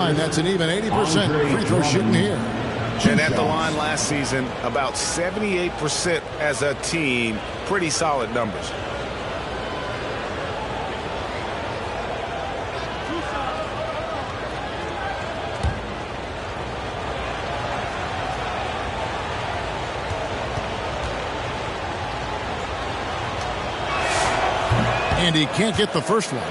That's an even 80% free throw shooting here. And at the line last season, about 78% as a team. Pretty solid numbers. And he can't get the first one.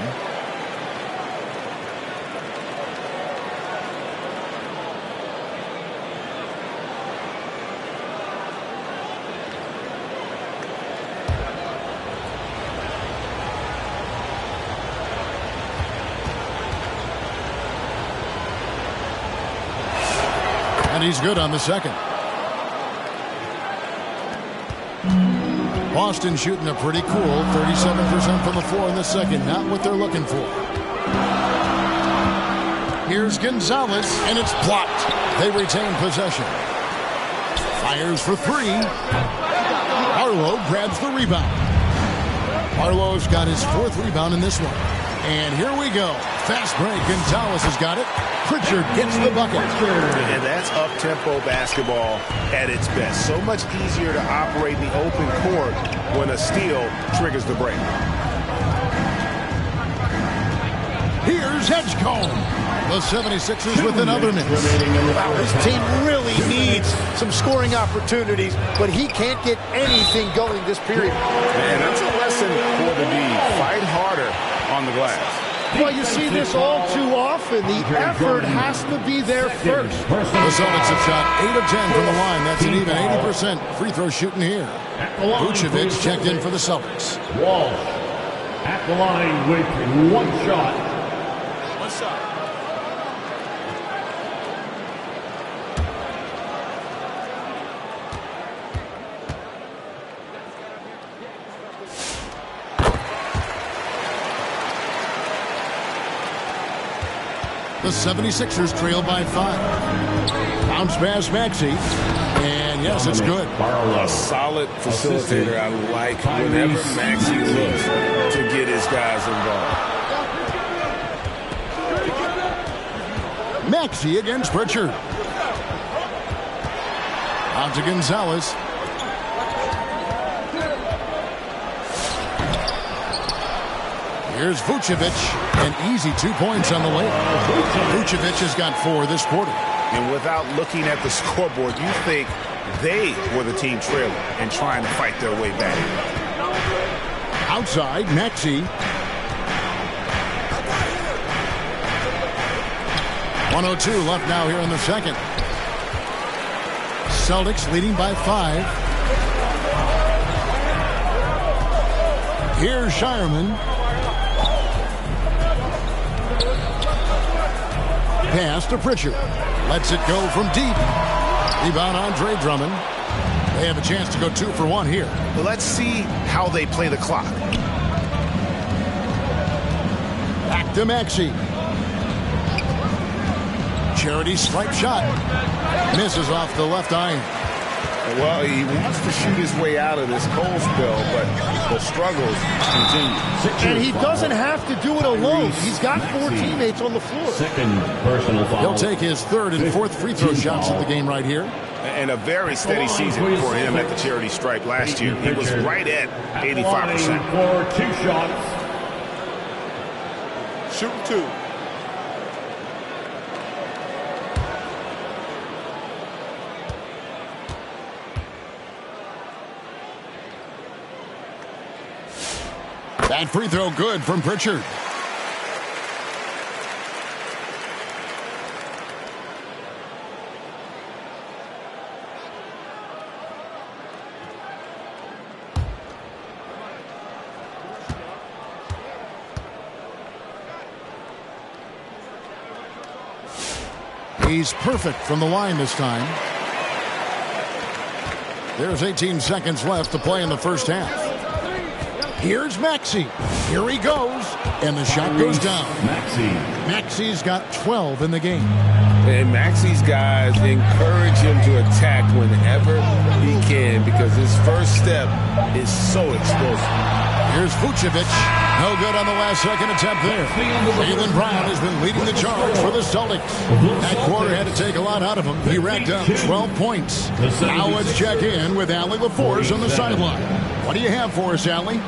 And he's good on the second. Boston shooting a pretty cool 37% from the floor in the second. Not what they're looking for. Here's Gonzalez, and it's blocked. They retain possession. Fires for three. Harlow grabs the rebound. Harlow's got his fourth rebound in this one. And here we go. Fast break. Gonzalez has got it. Pritchard gets the bucket. And that's up-tempo basketball at its best. So much easier to operate in the open court when a steal triggers the break. Here's Edgecombe. The 76ers with another miss. Wow, this team really needs some scoring opportunities, but he can't get anything going this period. And that's a lesson for the D. Fight harder on the glass. Well, you see this all too often. The effort has to be there first. The Celtics have shot 8 of 10 from the line. That's an even 80% free throw shooting here. Vucevic checked in for the Celtics. Walsh at the line with one shot. What's up? The 76ers trail by 5. Bounce pass Maxey. And yes, it's good. A solid facilitator. I like whenever Maxey looks to get his guys involved. Maxey against Pritchard. Out to Gonzalez. Here's Vucevic. An easy 2 points on the way. Vucevic has got 4 this quarter. And without looking at the scoreboard, you think they were the team trailing and trying to fight their way back. Outside, Maxey. 1:02 left now here in the second. Celtics leading by 5. Here's Shireman. Pass to Pritchard. Lets it go from deep. Rebound Andre Drummond. They have a chance to go 2 for 1 here. Well, let's see how they play the clock. Back to Maxey. Charity stripe shot. Misses off the left iron. Well, he wants to shoot his way out of this cold spell, but the struggles continue. And he doesn't have to do it alone. He's got 4 teammates on the floor. Second personal foul. He'll take his 3rd and 4th free throw shots of the game right here. And a very steady season for him at the charity stripe last year. He was right at 85%. For 2 shots. Shooting 2. That free throw good from Pritchard. He's perfect from the line this time. There's 18 seconds left to play in the first half. Here's Maxey. Here he goes. And the shot goes down. Maxey's got 12 in the game. And Maxey's guys encourage him to attack whenever he can because his first step is so explosive. Here's Vucevic. No good on the last second attempt there. Jaylen Brown has been leading the charge for the Celtics. That quarter had to take a lot out of him. He racked up 12 points. Now let's check in with Allie LaForce on the sideline. What do you have for us, Allie?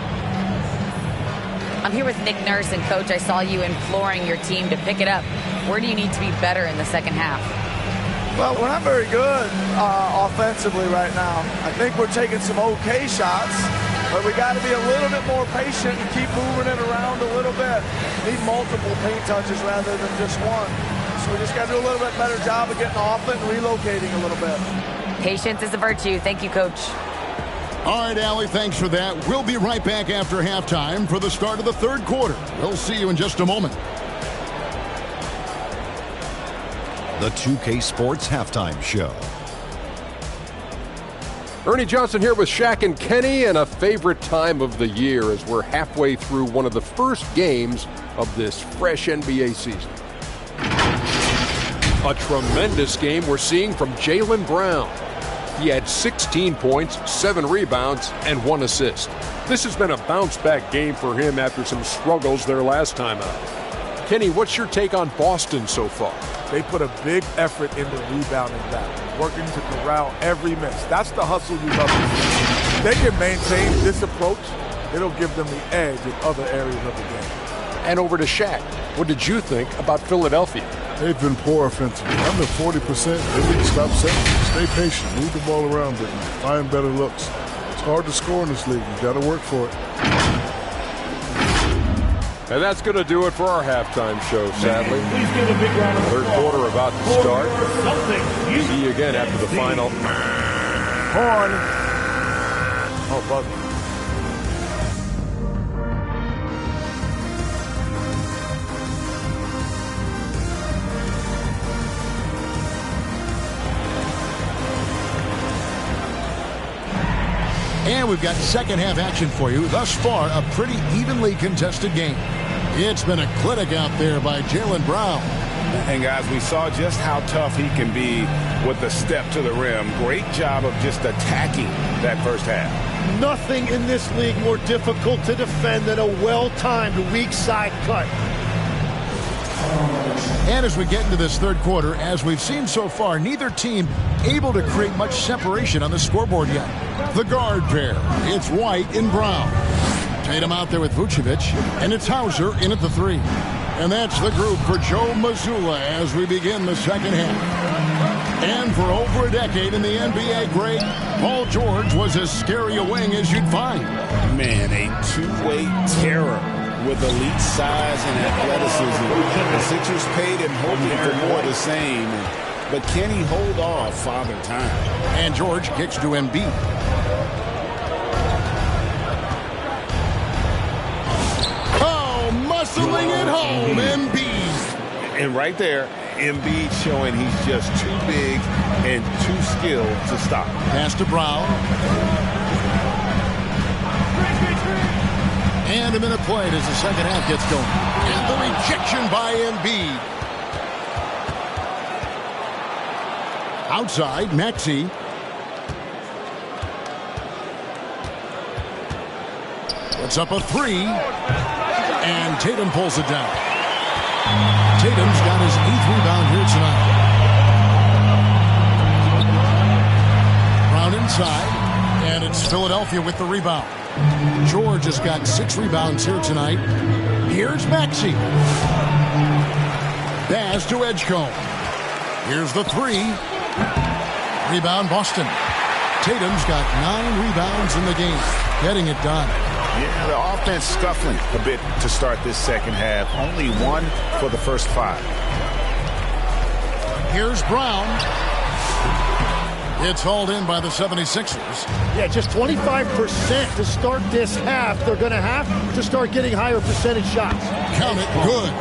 I'm here with Nick Nurse, and Coach, I saw you imploring your team to pick it up. Where do you need to be better in the second half? Well, we're not very good offensively right now. I think we're taking some okay shots, but we got to be a little bit more patient and keep moving it around a little bit. Need multiple paint touches rather than just one. So we just got to do a little bit better job of getting off it and relocating a little bit. Patience is a virtue. Thank you, Coach. All right, Allie, thanks for that. We'll be right back after halftime for the start of the third quarter. We'll see you in just a moment. The 2K Sports Halftime Show. Ernie Johnson here with Shaq and Kenny, and a favorite time of the year as we're halfway through one of the first games of this fresh NBA season. A tremendous game we're seeing from Jaylen Brown. He had 16 points, 7 rebounds, and 1 assist. This has been a bounce-back game for him after some struggles their last time out. Kenny, what's your take on Boston so far? They put a big effort into rebounding that, working to corral every miss. That's the hustle you love to see. If they can maintain this approach, it'll give them the edge in other areas of the game. And over to Shaq. What did you think about Philadelphia? They've been poor offensively. Under 40%, they need to stop setting. Stay patient. Move the ball around a bit. Find better looks. It's hard to score in this league. You got to work for it. And that's going to do it for our halftime show, sadly. Please give a big round of Third applause quarter about to start. Celtics. See you again after the final. Horn. Oh, buzzer. And we've got second half action for you. Thus far, a pretty evenly contested game. It's been a clinic out there by Jaylen Brown. And guys, we saw just how tough he can be with the step to the rim. Great job of just attacking that first half. Nothing in this league more difficult to defend than a well-timed weak side cut. And as we get into this third quarter, as we've seen so far, neither team able to create much separation on the scoreboard yet. The guard pair, it's White and Brown. Tatum out there with Vucevic, and it's Hauser in at the 3. And that's the group for Joe Mazzulla as we begin the second half. And for over a decade in the NBA, Greg, Paul George was as scary a wing as you'd find. Man, a two-way terror with elite size and athleticism. The Sixers paid him hoping for more of the same. But can he hold off Father Time? And George kicks to Embiid. Muscling it home, Embiid. And right there, Embiid showing he's just too big and too skilled to stop. Pass to Brown. And a minute played as the second half gets going. And the rejection by Embiid. Outside, Maxey. Puts up a 3. And Tatum pulls it down. Tatum's got his 8th rebound here tonight. Brown inside, and it's Philadelphia with the rebound. George has got 6 rebounds here tonight. Here's Maxey. Pass to Edgecombe. Here's the 3. Rebound Boston. Tatum's got 9 rebounds in the game. Getting it done. Yeah, the offense scuffling a bit to start this second half. Only 1 for the first 5. Here's Brown. It's hauled in by the 76ers. Yeah, just 25% to start this half. They're going to have to start getting higher percentage shots. Count it, good.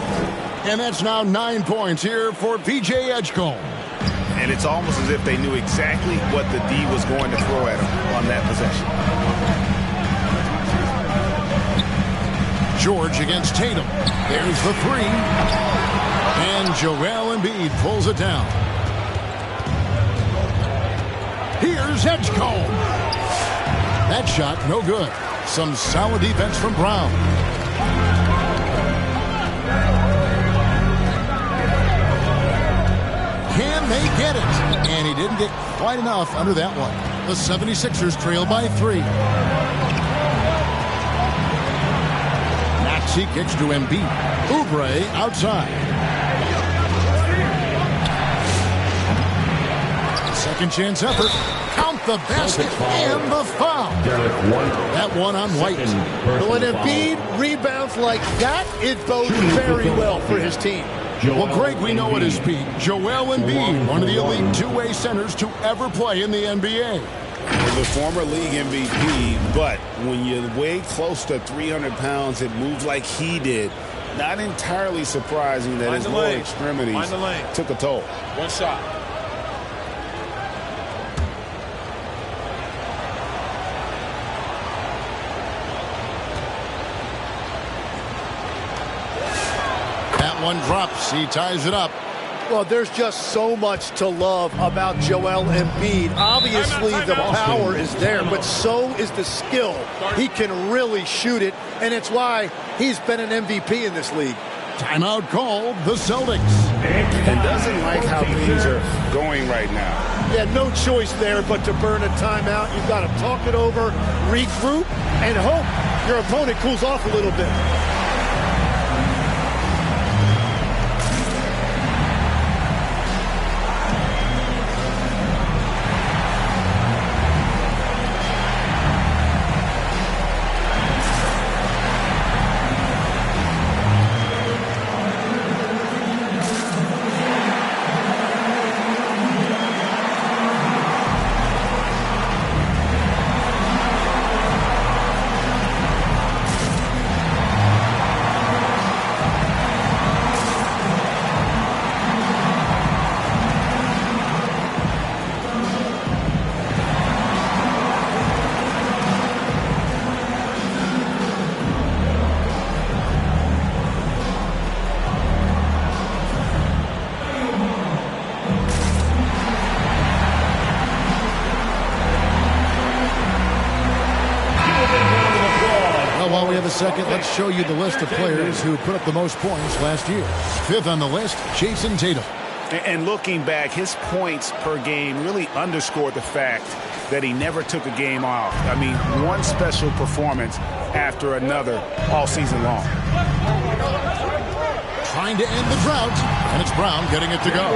And that's now 9 points here for P.J. Edgecombe. And it's almost as if they knew exactly what the D was going to throw at him on that possession. George against Tatum. There's the 3. And Joel Embiid pulls it down. Here's Edgecombe. That shot, no good. Some solid defense from Brown. may get it. And he didn't get quite enough under that one. The 76ers trail by 3. Maxey kicks to Embiid. Oubre outside. Second chance effort. Count the basket and the foul. That one on White. When Embiid rebounds like that, it bodes very well for his team. Well, Greg, we know at his peak, Joel Embiid, one of the elite two-way centers to ever play in the NBA. The former league MVP, but when you weigh close to 300 pounds, it moves like he did. Not entirely surprising that his lower extremities took a toll. One shot. One drops. He ties it up. Well, there's just so much to love about Joel Embiid. Obviously, the power is there, but so is the skill. He can really shoot it, and it's why he's been an MVP in this league. Timeout called the Celtics. And doesn't like how things are going right now. Yeah, no choice there but to burn a timeout. You've got to talk it over, regroup, and hope your opponent cools off a little bit. Second, let's show you the list of players who put up the most points last year. Fifth on the list, Jason Tatum. And looking back, his points per game really underscored the fact that he never took a game off. I mean, one special performance after another all season long. Trying to end the drought, and it's Brown getting it to go.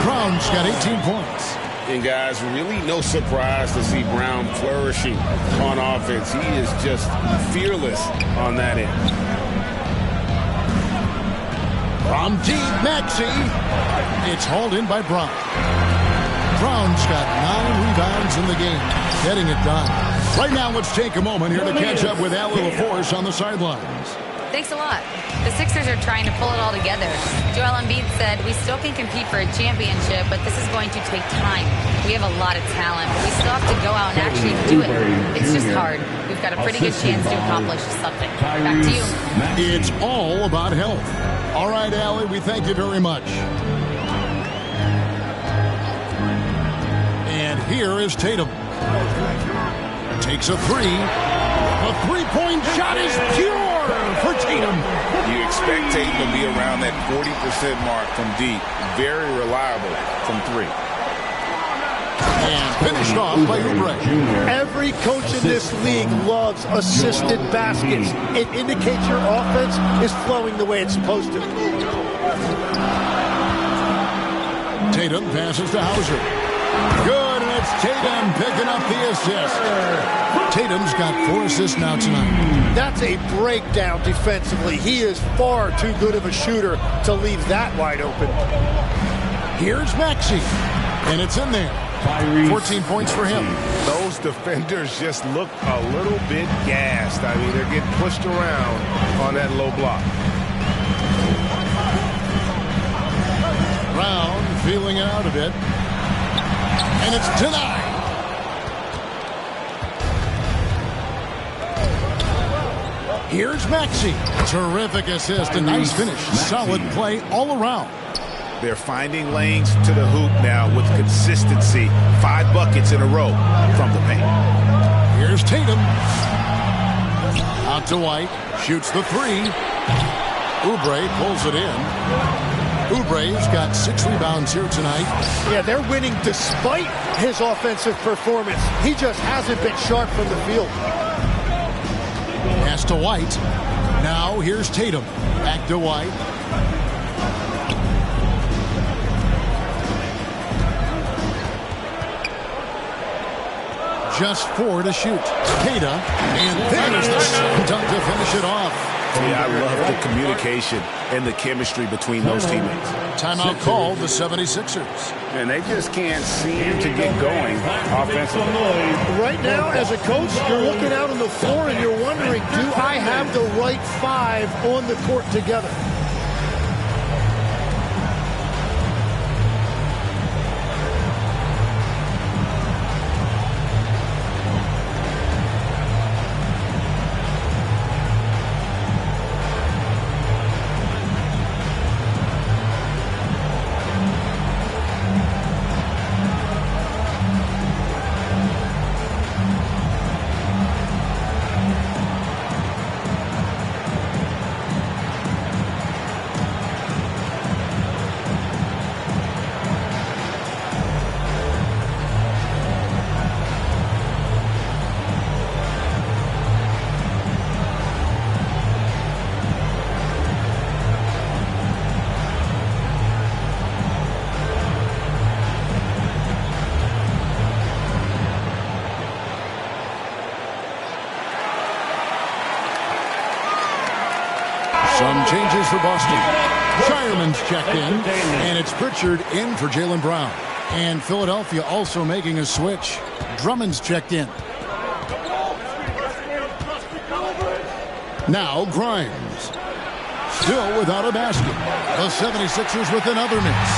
Brown's got 18 points. And guys, really no surprise to see Brown flourishing on offense. He is just fearless on that end. From deep, Maxey. It's hauled in by Brown. Brown's got 9 rebounds in the game, getting it done. Right now, let's take a moment here to catch up with Allie LaForce on the sidelines. Thanks a lot. The Sixers are trying to pull it all together. Joel Embiid said, we still can compete for a championship, but this is going to take time. We have a lot of talent, but we still have to go out and actually do it. It's just hard. We've got a pretty good chance to accomplish something. Back to you. It's all about health. All right, Allie, we thank you very much. And here is Tatum. Takes a three. The three-point shot is pure for Tatum. You expect Tatum to be around that 40% mark from deep. Very reliable from three. And finished off by Oubre. Every coach in this league loves assisted baskets. It indicates your offense is flowing the way it's supposed to. Tatum passes to Hauser. Good, and it's Tatum picking up the assist. Tatum's got 4 assists now tonight. That's a breakdown defensively. He is far too good of a shooter to leave that wide open. Here's Maxey, and it's in there. 14 points for him. Those defenders just look a little bit gassed. I mean, they're getting pushed around on that low block. Brown feeling it out a bit. And it's denied. Here's Maxey. Terrific assist, a nice finish. Solid play all around. They're finding lanes to the hoop now with consistency. 5 buckets in a row from the paint. Here's Tatum. Out to White. Shoots the three. Oubre pulls it in. Oubre's got 6 rebounds here tonight. Yeah, they're winning despite his offensive performance. He just hasn't been sharp from the field. Pass to White. Now here's Tatum. Back to White. Just 4 to shoot. Queta. And there's the slam dunk to finish it off. Yeah, I love the communication and the chemistry between those teammates. Timeout called the 76ers. And they just can't seem to get going offensively. Right now, as a coach, you're looking out on the floor and you're wondering, do I have the right 5 on the court together? Some changes for Boston. Shireman's checked in, and it's Pritchard in for Jaylen Brown. And Philadelphia also making a switch. Drummond's checked in. Now Grimes. Still without a basket. The 76ers with another miss.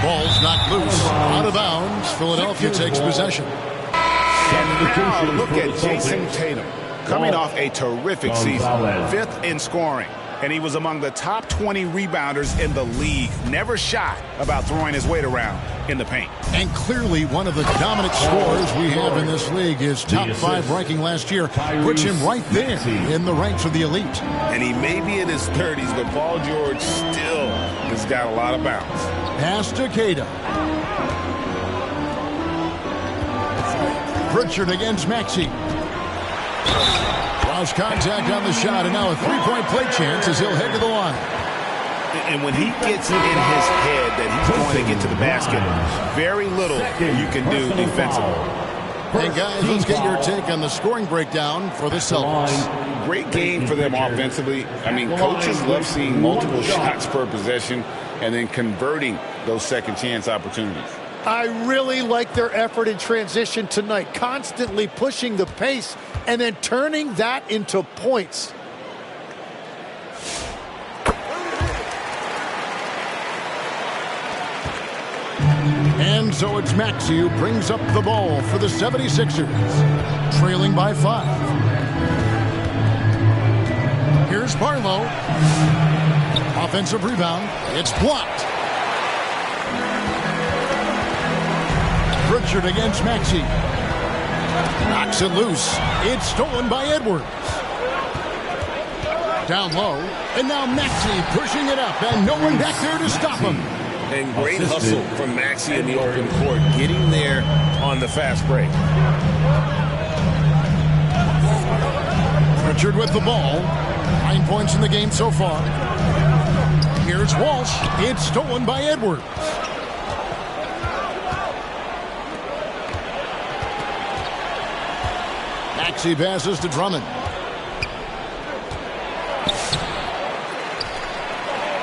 Ball's knocked loose. Out of bounds. Philadelphia takes possession. And now look at Jason Tatum. Coming off a terrific season, 5th in scoring, and he was among the top 20 rebounders in the league. Never shy about throwing his weight around in the paint. And clearly one of the dominant scorers we have in this league. His top 5 ranking last year puts him right there in the ranks of the elite. And he may be in his 30s, but Paul George still has got a lot of bounce. Pass to Queta. Pritchard against Maxey. Lost contact on the shot, and now a 3-point play chance as he'll head to the line. And when he gets in his head that he's going to get to the basket, very little you can do defensively. And guys, let's get your take on the scoring breakdown for the Celtics. Great game for them offensively. I mean, coaches love seeing multiple shots per possession and then converting those second chance opportunities. I really like their effort in transition tonight, constantly pushing the pace and then turning that into points. And so it's Maxey who brings up the ball for the 76ers, trailing by 5. Here's Barlow. Offensive rebound. It's blocked. Pritchard against Maxey. Knocks it loose. It's stolen by Edwards. Down low. And now Maxey pushing it up, and no one back there to stop him. And great hustle from Maxey in the open court, getting there on the fast break. Pritchard with the ball. 9 points in the game so far. Here's Walsh. It's stolen by Edwards. Maxey passes to Drummond.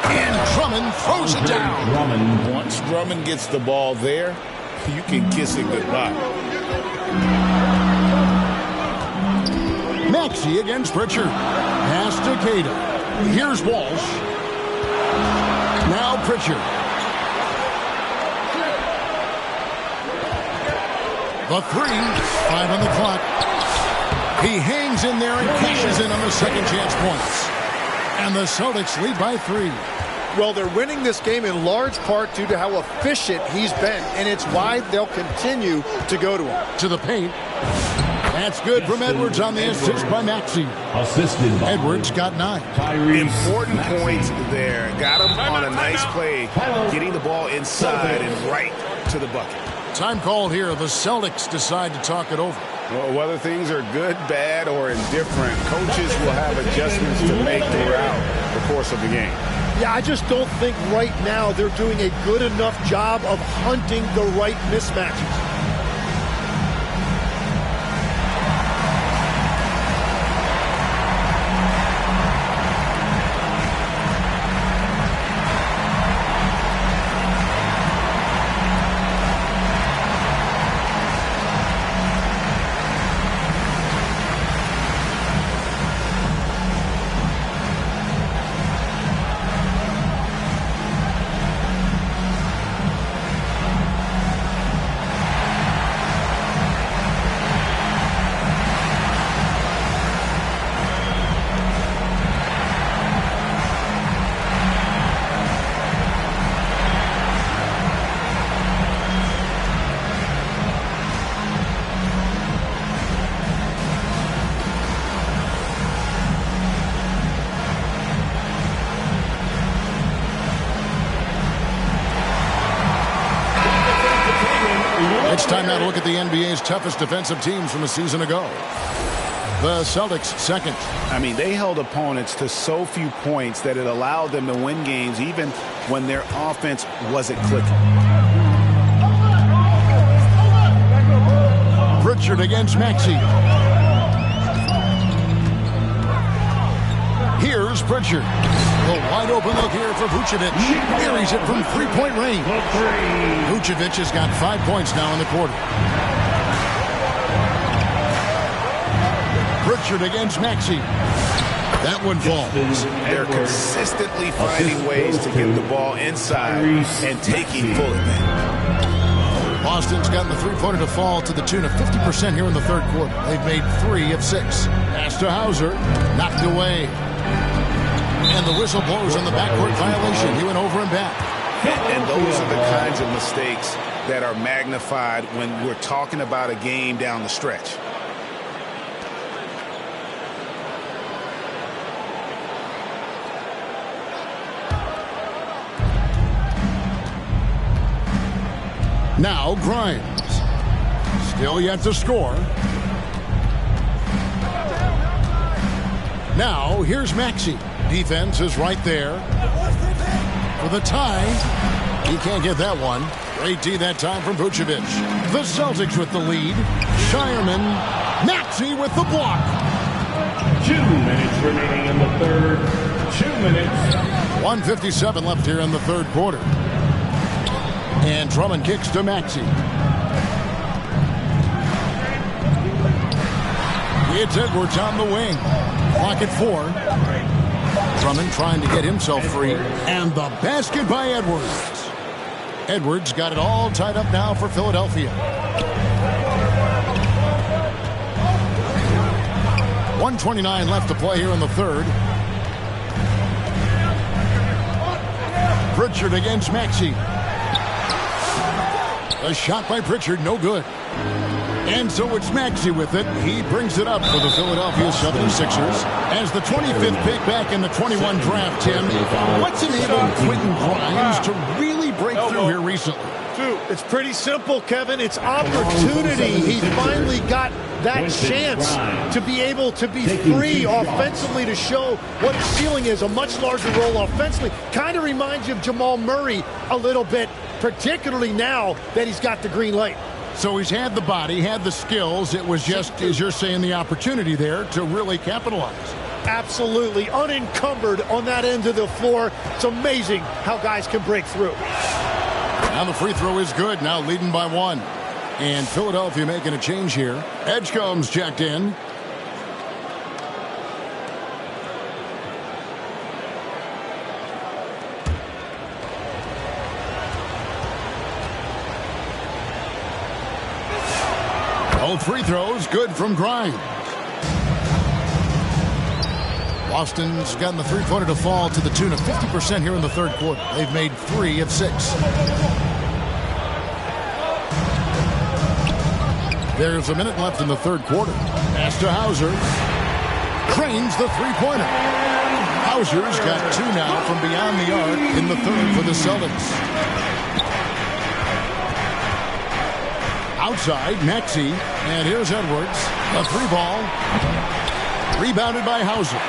And Drummond throws it down. Once Drummond gets the ball there, you can kiss it goodbye. Maxey against Pritchard. Pass to Queta. Here's Walsh. Now Pritchard. The 3, 5 on the clock. He hangs in there and cashes in on the second chance points. And the Celtics lead by 3. Well, they're winning this game in large part due to how efficient he's been, and it's why they'll continue to go to him. To the paint. That's good from Edwards on the assist by Maxey. Assisted by Edwards got 9. Important points there. Got him on a nice play, getting the ball inside and right to the bucket. Time called here. The Celtics decide to talk it over. Well, whether things are good, bad, or indifferent, coaches will have adjustments to make throughout the course of the game. Yeah, I just don't think right now they're doing a good enough job of hunting the right mismatches. It's time now to look at the NBA's toughest defensive teams from a season ago. The Celtics second. I mean, they held opponents to so few points that it allowed them to win games even when their offense wasn't clicking. Pritchard against Maxey. Here's Pritchard. A wide open look here for Vucevic. Buries it from three-point range. Vucevic has got 5 points now in the quarter. Pritchard against Maxey. That one falls. They're consistently finding ways to get the ball inside and taking full advantage. Boston's gotten the three-pointer to fall to the tune of 50% here in the third quarter. They've made 3 of 6. Pass to Hauser. Knocked away. And the whistle blows on the backcourt violation. He went over and back. And those are the kinds of mistakes that are magnified when we're talking about a game down the stretch. Now Grimes. Still yet to score. Now here's Maxey. Defense is right there for the tie. He can't get that one. Great D that time from Vucevic. The Celtics with the lead. Shireman. Maxey with the block. 2 minutes remaining in the third. 2 minutes. 1:57 left here in the third quarter. And Drummond kicks to Maxey. It's Edwards on the wing. Clock at 4. Drummond trying to get himself free. And the basket by Edwards. Edwards got it all tied up now for Philadelphia. 1:29 left to play here in the third. Pritchard against Maxey. A shot by Pritchard, no good. And so it's Maxey with it. He brings it up for the Philadelphia 76ers. As the 25th pick back in the 21 draft, Tim, what's enabled Quentin Grimes to really break through here recently? It's pretty simple, Kevin. It's opportunity. He finally got that chance to be able to be free offensively to show what his ceiling is. A much larger role offensively. Kind of reminds you of Jamal Murray a little bit, particularly now that he's got the green light. So he's had the body, had the skills. It was just, as you're saying, the opportunity there to really capitalize. Absolutely. Unencumbered on that end of the floor. It's amazing how guys can break through. Now the free throw is good. Now leading by 1. And Philadelphia making a change here. Edgecombe's checked in. Both free throws good from Grimes. Boston's gotten the three-pointer to fall to the tune of 50% here in the third quarter. They've made 3 of 6. There's a minute left in the third quarter. Pass to Hauser. Cranes the three-pointer. Hauser's got two now from beyond the arc in the third for the Celtics. Outside, Maxey. And here's Edwards. A three ball. Rebounded by Hauser.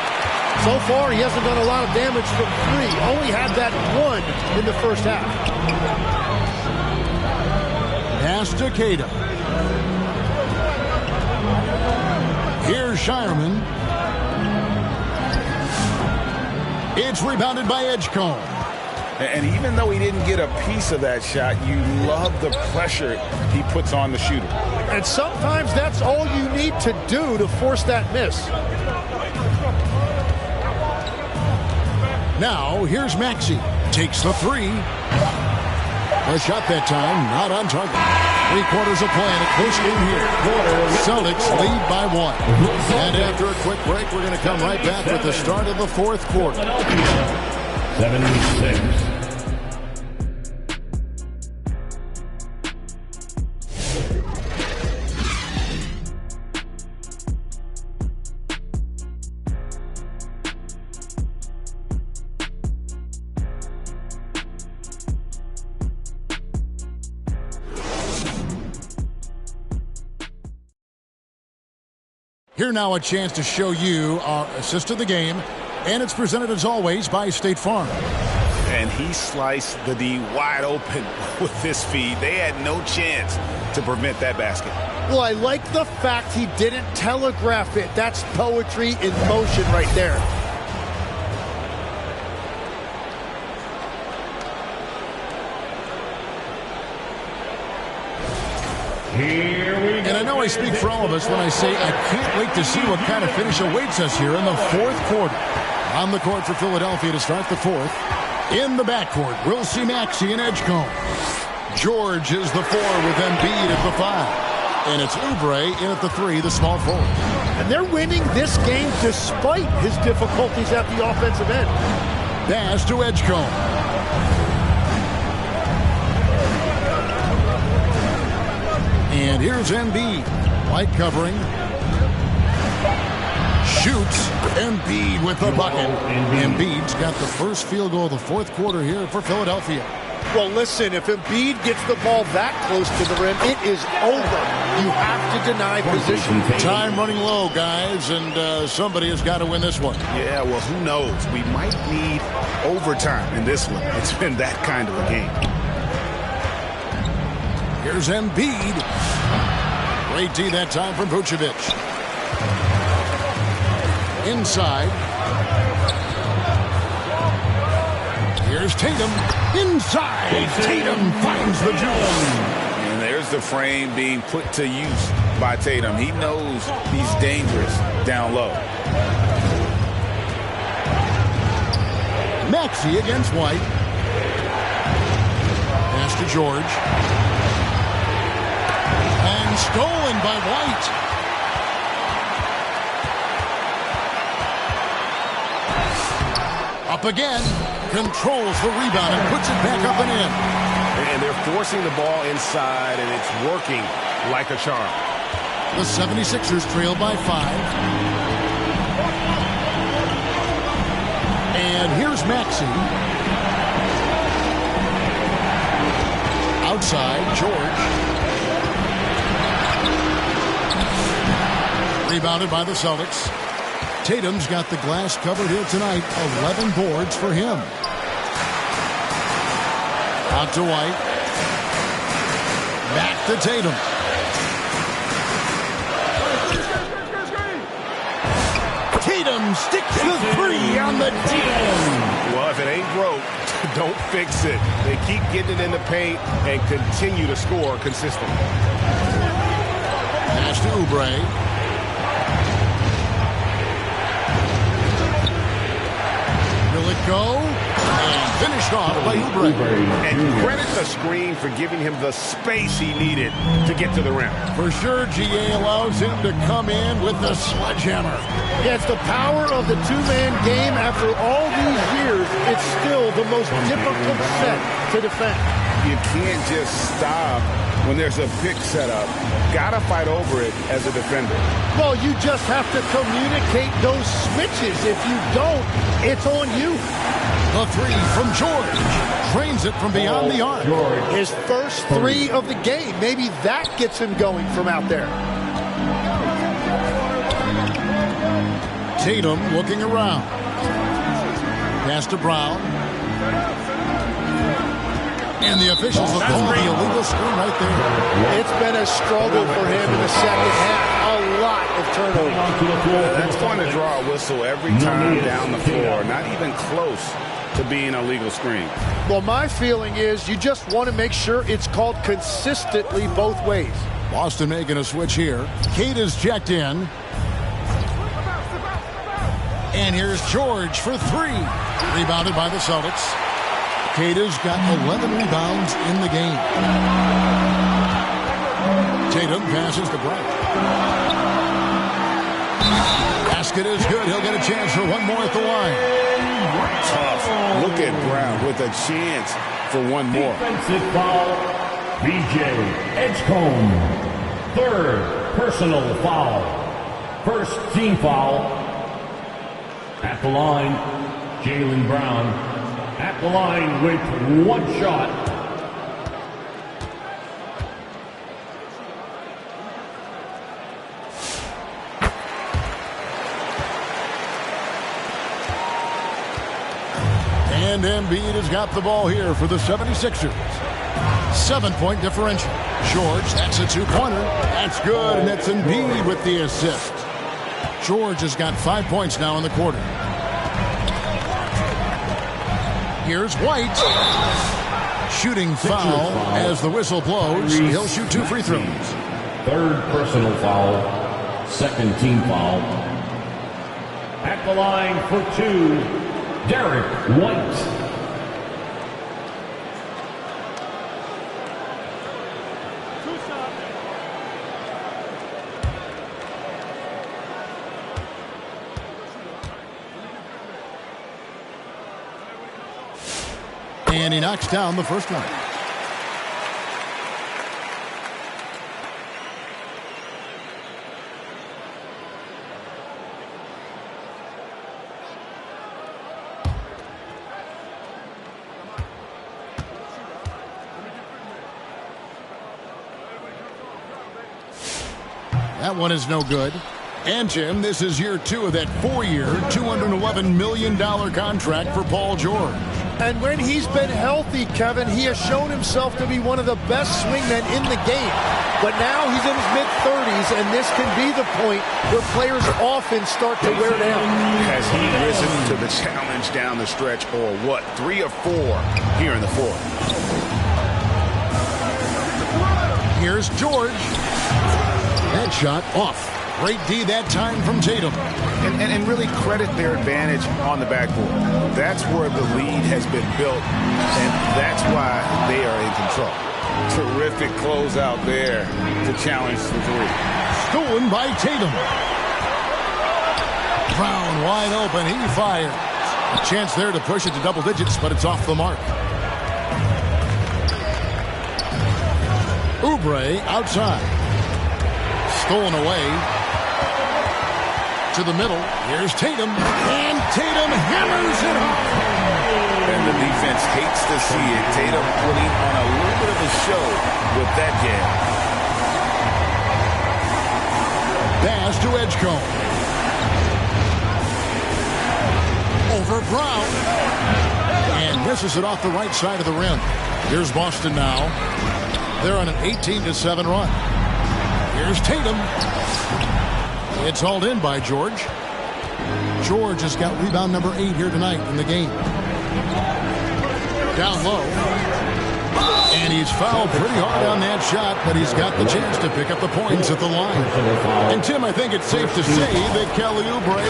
So far, he hasn't done a lot of damage from three. Only had that one in the first half. Pass to Tatum. Here's Shireman. It's rebounded by Edgecombe. And even though he didn't get a piece of that shot, you love the pressure he puts on the shooter. And sometimes that's all you need to do to force that miss. Now, here's Maxey. Takes the three. A shot that time, not on target. 3/4 of play in a close game here. Celtics lead by 1. And after a quick break, we're going to come right back with the start of the fourth quarter. 76. Here now a chance to show you our assist of the game, and it's presented as always by State Farm. And he sliced the D wide open with this feed. They had no chance to prevent that basket. Well, I like the fact he didn't telegraph it. That's poetry in motion right there. And I know I speak for all of us when I say I can't wait to see what kind of finish awaits us here in the fourth quarter. On the court for Philadelphia to start the fourth. In the backcourt, we'll see Maxey and Edgecombe. George is the 4 with Embiid at the 5. And it's Oubre in at the 3, the small forward. And they're winning this game despite his difficulties at the offensive end. Pass to Edgecombe. And here's Embiid. White covering. Shoots. Embiid with the bucket. Embiid's got the first field goal of the fourth quarter here for Philadelphia. Well, listen, if Embiid gets the ball that close to the rim, it is over. You have to deny position. Time running low, guys, and somebody has got to win this one. Yeah, well, who knows? We might need overtime in this one. It's been that kind of a game. Here's Embiid. Great D that time from Vucevic. Inside. Here's Tatum. Inside. Tatum finds the jewel. And there's the frame being put to use by Tatum. He knows he's dangerous down low. Maxey against White. Pass to George. And stolen by White. Up again. Controls the rebound and puts it back up and in. And they're forcing the ball inside, and it's working like a charm. The 76ers trail by 5. And here's Maxey. Outside, George. Rebounded by the Celtics. Tatum's got the glass covered here tonight. 11 boards for him. Out to White. Back to Tatum. Tatum sticks the 3 on the deal. Well, if it ain't broke, don't fix it. They keep getting it in the paint and continue to score consistently. Pass to Oubre. Will it go? And finished off by Oubre. And credit the screen for giving him the space he needed to get to the rim. For sure, GA allows him to come in with the sledgehammer. Yeah, it's the power of the two-man game. After all these years, it's still the most difficult set to defend. you can't just stop when there's a pick set up. Got to fight over it as a defender. Well, you just have to communicate those switches. If you don't, it's on you. The three from George. Drains it from beyond the arc. His first three of the game. Maybe that gets him going from out there. Tatum looking around. Pass to Brown. And the officials will call the illegal screen right there. It's been a struggle for him in the second half. A lot of turnovers. That's going to draw a whistle every time down the floor. Not even close to being a legal screen. Well, my feeling is you just want to make sure it's called consistently both ways. Boston making a switch here. Cade is checked in. And here's George for three. Rebounded by the Celtics. Cade has got 11 rebounds in the game. Tatum passes to Brown. Basket is good. He'll get a chance for one more at the line. Tough. Look at Brown with a chance for one more. Defensive foul, B.J. Edgecombe. Third personal foul. First team foul. At the line, Jaylen Brown. At the line with one shot. And Embiid has got the ball here for the 76ers. 7-point differential. George, that's a two-pointer. That's good, and it's Embiid with the assist. George has got 5 points now in the quarter. Here's White. Shooting foul as the whistle blows. He'll shoot 2 free throws. Third personal foul. Second team foul. At the line for 2, Derek White. And he knocks down the first one. That one is no good. And, Jim, this is year 2 of that 4-year, $211 million contract for Paul George. And when he's been healthy, Kevin, he has shown himself to be one of the best swingmen in the game. But now he's in his mid-30s, and this can be the point where players often start to wear down. Has he risen to the challenge down the stretch, or what? 3 or 4 here in the fourth. Here's George. That shot off. Great D that time from Tatum. And really credit their advantage on the backboard. That's where the lead has been built, and that's why they are in control. Terrific closeout there to challenge the 3. Stolen by Tatum. Brown wide open. He fires. A chance there to push it to double digits, but it's off the mark. Oubre outside. Stolen away. To the middle. Here's Tatum. And Tatum hammers it home. And the defense hates to see it. Tatum putting on a little bit of a show with that jam. Pass to Edgecombe. Over Brown. And misses it off the right side of the rim. Here's Boston now. They're on an 18-7 run. Here's Tatum. It's hauled in by George. George has got rebound number 8 here tonight in the game. Down low. And he's fouled pretty hard on that shot, but he's got the chance to pick up the points at the line. And, Tim, I think it's safe to say that Kelly Oubre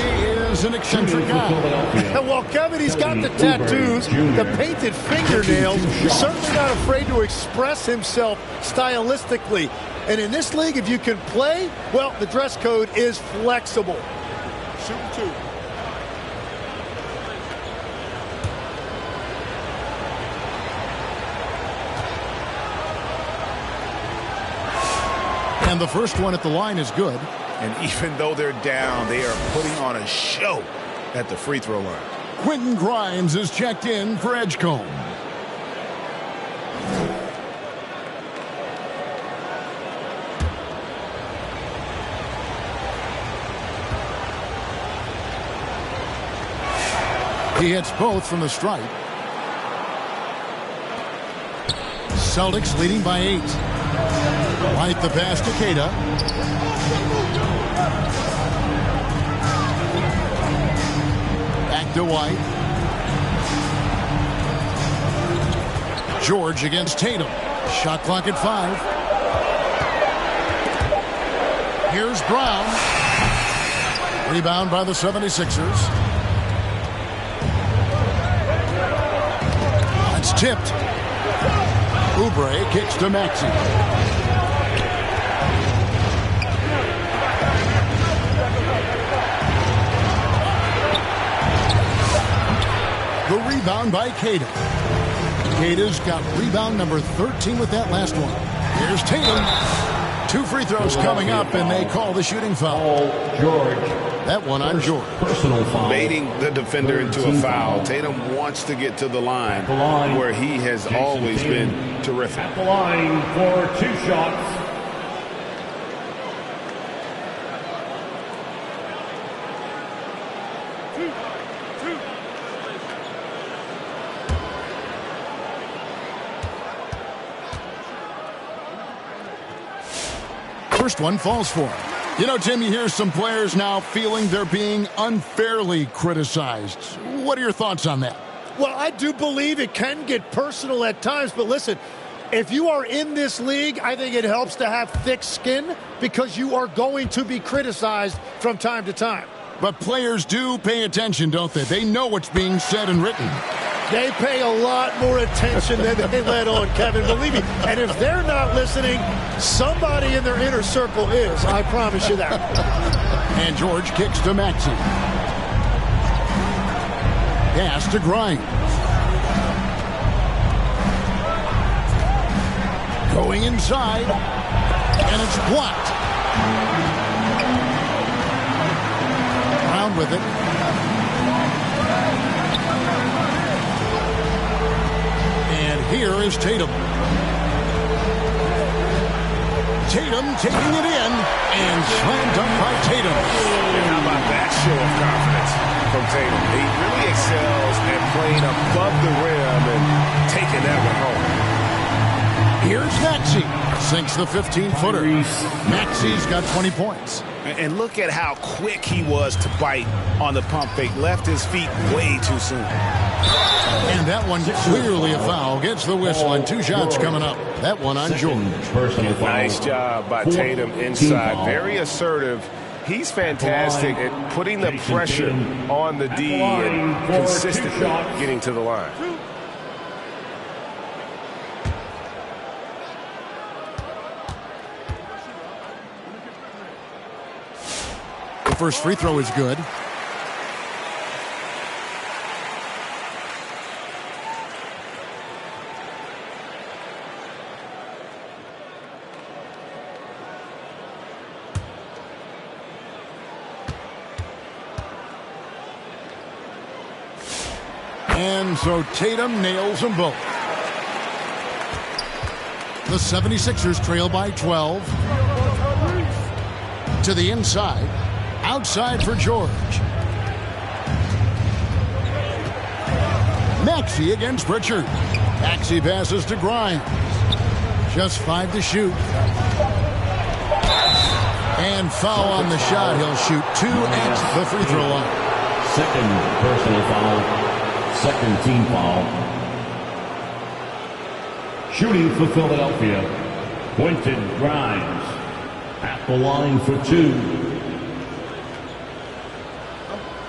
is an eccentric guy. Well, Kevin, he's got the tattoos, the painted fingernails, certainly not afraid to express himself stylistically. And in this league, if you can play, well, the dress code is flexible. Shooting 2. And the first one at the line is good. And even though they're down, they are putting on a show at the free throw line. Quentin Grimes is checked in for Edgecombe. He hits both from the stripe. Celtics leading by 8. White the pass to Keita. Back to White. George against Tatum. Shot clock at 5. Here's Brown. Rebound by the 76ers. It's tipped. Oubre kicks to Maxey. The rebound by Keita. Keita's got rebound number 13 with that last one. Here's Tatum. 2 free throws coming up, and they call the shooting foul. George. That one on George. Personal foul. Baiting the defender into a foul. Tatum wants to get to the line where he has always been terrific. At the line for 2 shots. First one falls for him. You know, Tim, you hear some players now feeling they're being unfairly criticized. What are your thoughts on that? Well, I do believe it can get personal at times, but listen, if you are in this league, I think it helps to have thick skin because you are going to be criticized from time to time. But players do pay attention, don't they? They know what's being said and written. They pay a lot more attention than they let on, Kevin. Believe me. And if they're not listening, somebody in their inner circle is. I promise you that. And George kicks to Maxey. Pass to Grimes. Going inside. And it's blocked. Brown with it. Here is Tatum. Tatum taking it in and slammed up by Tatum. And how about that show of confidence from Tatum? He really excels at playing above the rim and taking that one home. Here's Maxey. Sinks the 15-footer. Maxey's got 20 points. And look at how quick he was to bite on the pump fake. Left his feet way too soon. And that one clearly a foul. Gets the whistle and 2 shots coming up. That one on George. Nice job by Tatum inside. Very assertive. He's fantastic at putting the pressure on the D and consistently getting to the line. The first free throw is good. And so Tatum nails them both. The 76ers trail by 12. To the inside. Outside for George. Maxey against Pritchard. Maxey passes to Grimes. Just 5 to shoot. And foul on the shot. He'll shoot 2 at the free throw line. Second personal foul. Second team foul. Shooting for Philadelphia, Quentin Grimes at the line for 2.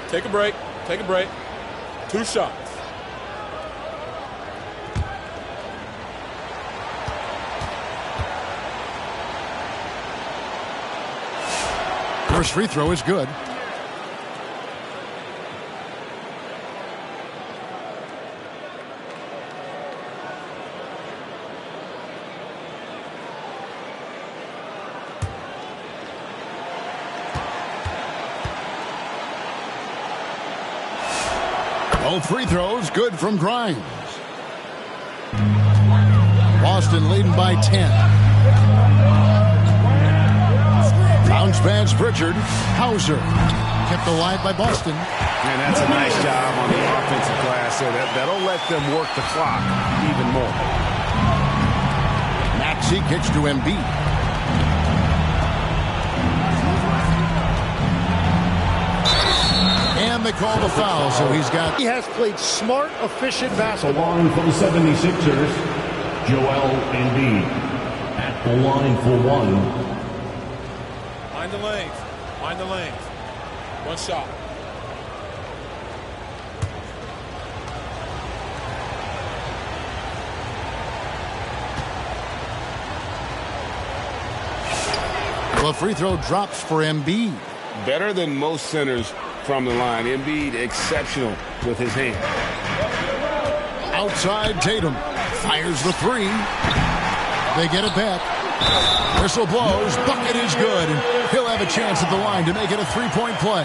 Take a break. Take a break. 2 shots. First free throw is good. No free throws, good from Grimes. Boston leading by 10. Bounce pass Pritchard. Hauser kept alive by Boston. And that's a nice job on the offensive glass there. That'll let them work the clock even more. Maxey kicks to Embiid. And they call the foul, so he has played smart, efficient basketball. Line for the 76ers, Joel Embiid at the line for one. Find the lane. Find the lane. One shot. The free throw drops for Embiid. Better than most centers from the line. Embiid exceptional with his hand. Outside Tatum. Fires the three. They get it back. Whistle blows. Bucket is good. And he'll have a chance at the line to make it a three-point play.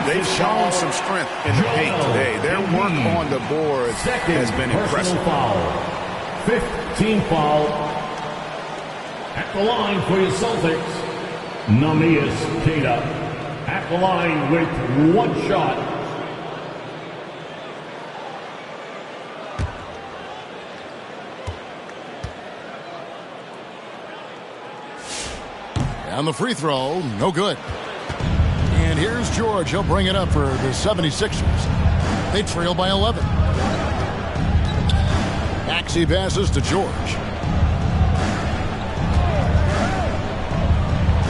They've shown some strength in the paint today. Their work on the boards has been impressive. Foul. 15 foul. At the line for your Celtics, Tebyous at the line with one shot. And the free throw, no good. And here's George. He'll bring it up for the 76ers. They trail by 11. Maxey passes to George.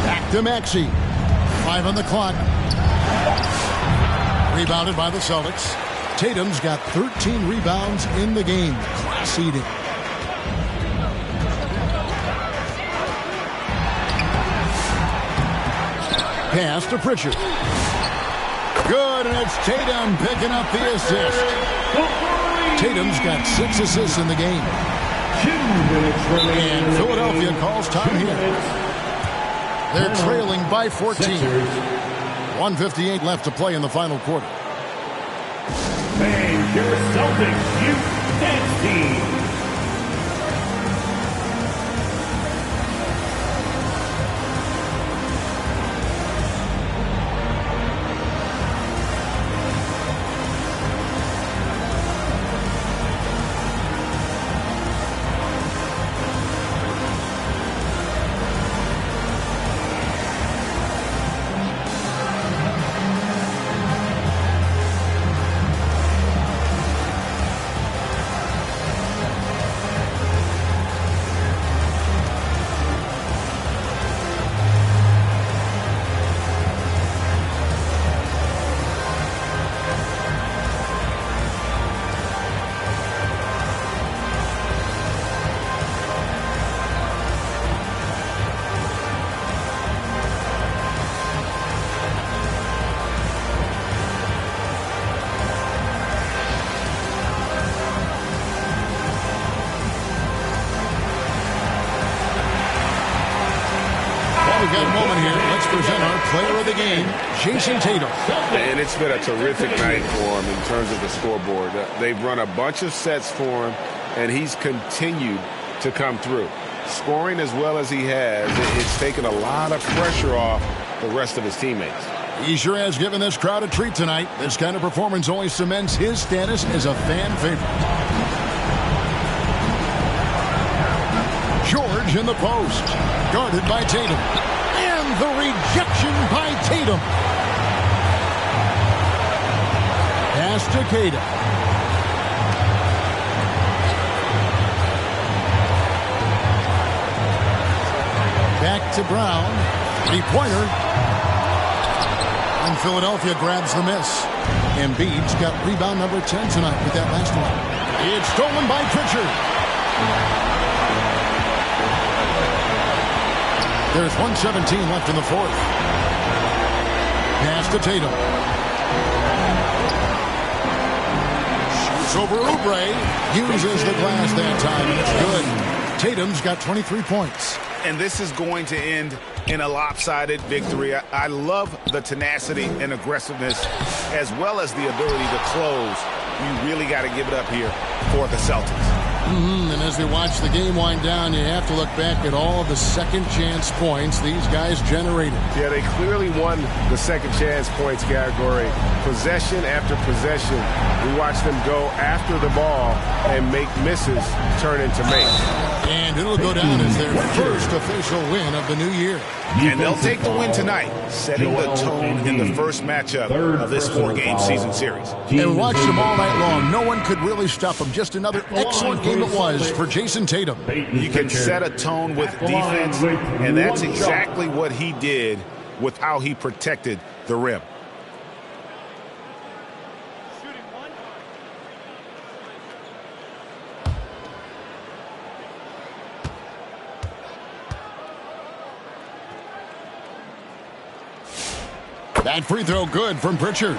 Back to Maxey. 5 on the clock. Rebounded by the Celtics. Tatum's got 13 rebounds in the game. Class eating. Pass to Pritchard. Good, and it's Tatum picking up the assist. Tatum's got 6 assists in the game. And Philadelphia calls time here. They're trailing by 14. 1:58 left to play in the final quarter. And your Celtics Youth Dance Team. We've got a moment here. Let's present our player of the game, Jason Tatum. And it's been a terrific night for him in terms of the scoreboard. They've run a bunch of sets for him, and he's continued to come through. Scoring as well as he has, it's taken a lot of pressure off the rest of his teammates. He sure has given this crowd a treat tonight. This kind of performance only cements his status as a fan favorite. George in the post, guarded by Tatum. And the rejection by Tatum. Pass to Kata. Back to Brown. Three-pointer. And Philadelphia grabs the miss. Embiid's got rebound number 10 tonight with that last one. It's stolen by Pritchard. There's 1:17 left in the fourth. Pass to Tatum. Shoots over Oubre. Uses the glass that time, and it's good. Tatum's got 23 points. And this is going to end in a lopsided victory. I love the tenacity and aggressiveness as well as the ability to close. You really got to give it up here for the Celtics. And as we watch the game wind down, you have to look back at all the second chance points these guys generated. Yeah, they clearly won the second chance points category. Possession after possession. We watched them go after the ball and make misses turn into makes. And it'll go down as their first official win of the new year. And they'll take the win tonight, setting the tone in the first matchup of this 4-game season series. And watch them all night long. No one could really stop them. Just another excellent game it was for Jason Tatum. You can set a tone with defense, and that's exactly what he did with how he protected the rim. That free throw good from Pritchard.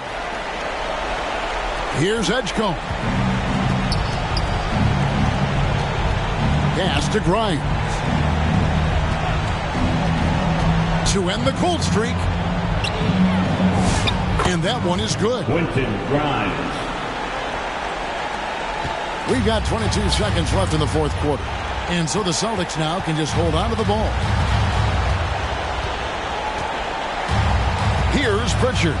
Here's Edgecombe. Pass to Grimes. To end the cold streak. And that one is good. Quentin Grimes. We've got 22 seconds left in the fourth quarter. And so the Celtics now can just hold on to the ball. Here's Pritchard.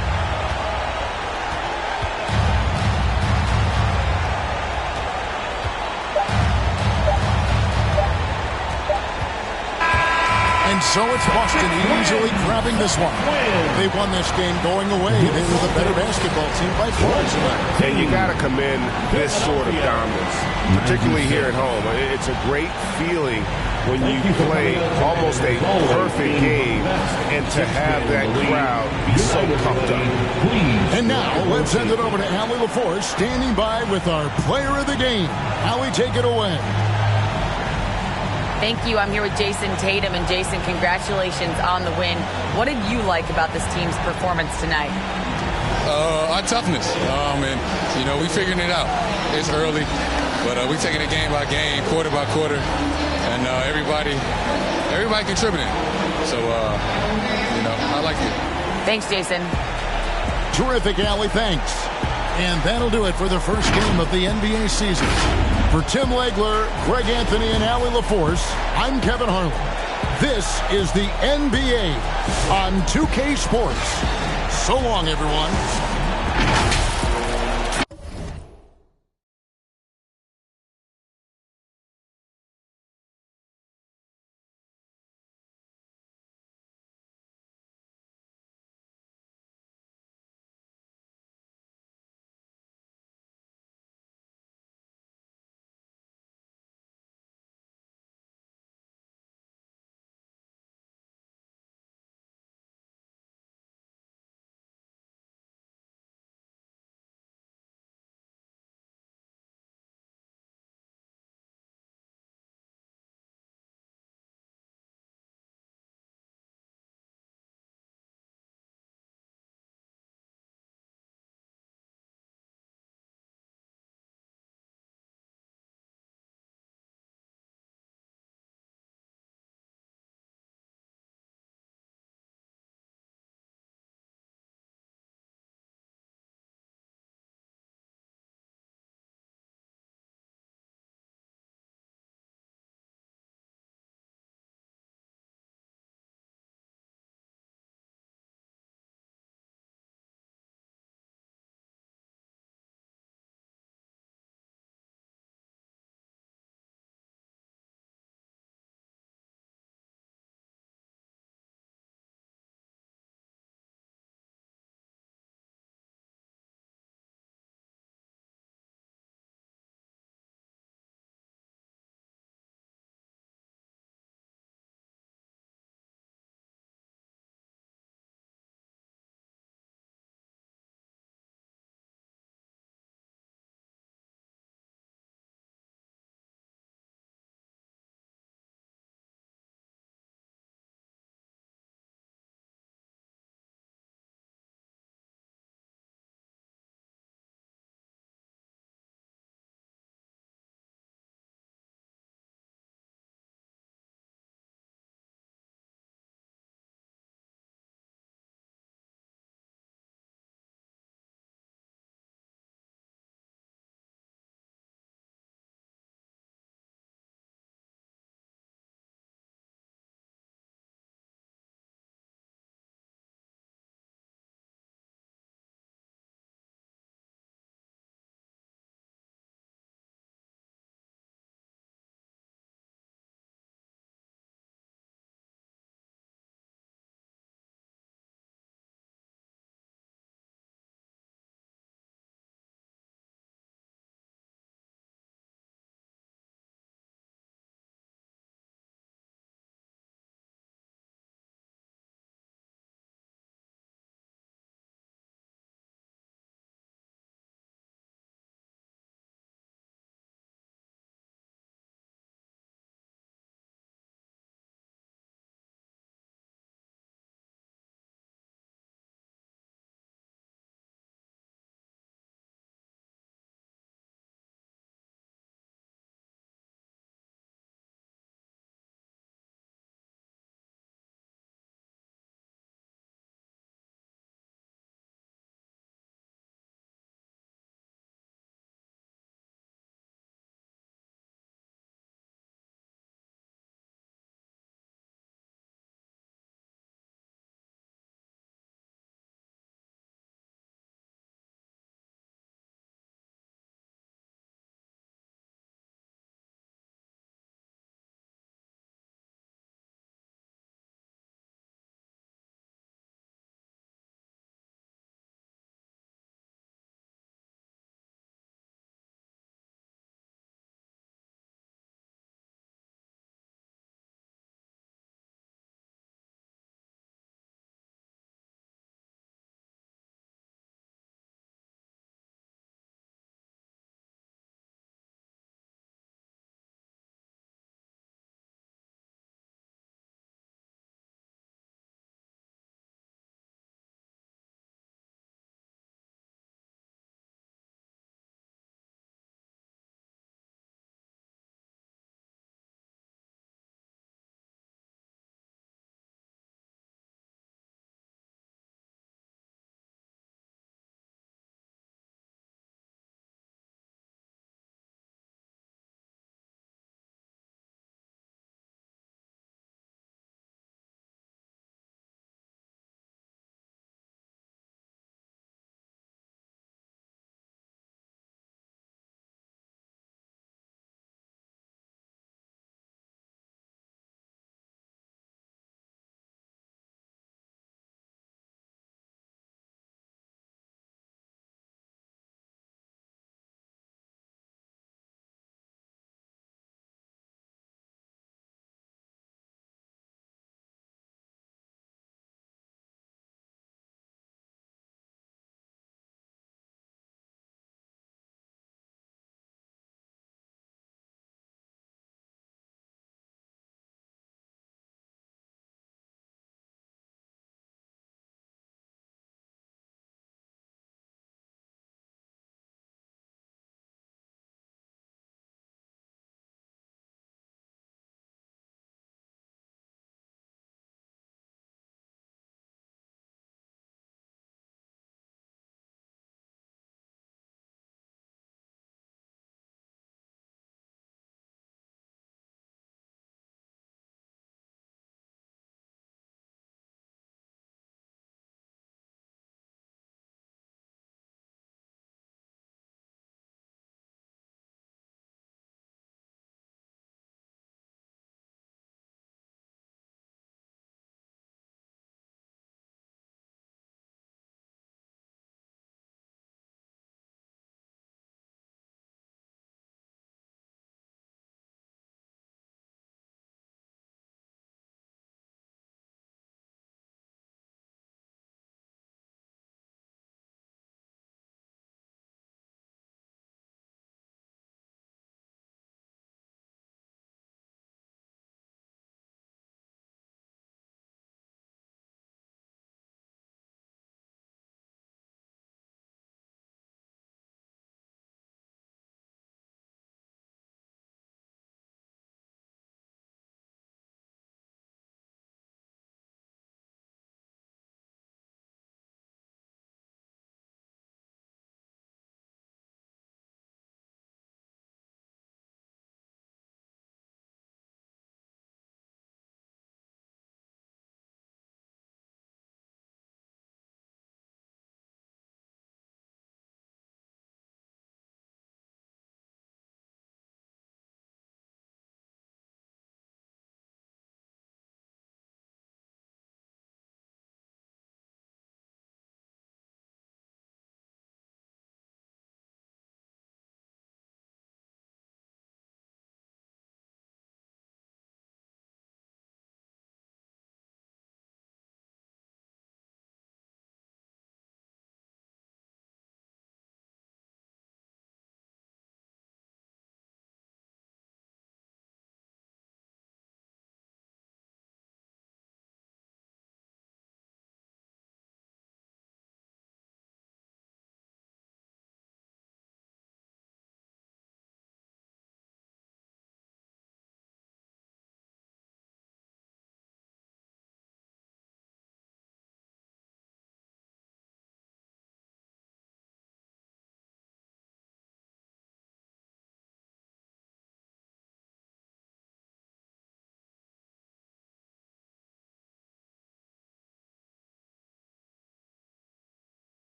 And so it's Boston easily grabbing this one. They won this game going away. They were the better basketball team by far tonight. And you got to commend this sort of dominance, particularly here at home. It's a great feeling when you play almost a perfect game and to have that crowd be so pumped up. And now let's send it over to Allie LaForce, standing by with our player of the game. Allie, take it away. Thank you. I'm here with Jason Tatum. And Jason, congratulations on the win. What did you like about this team's performance tonight? Our toughness. And, we figuring it out. It's early, but we taking it game by game, quarter by quarter, and everybody contributing. So, I like it. Thanks, Jason. Terrific, Allie. Thanks. And that'll do it for the first game of the NBA season. For Tim Legler, Greg Anthony, and Allie LaForce, I'm Kevin Harlan. This is the NBA on 2K Sports. So long, everyone.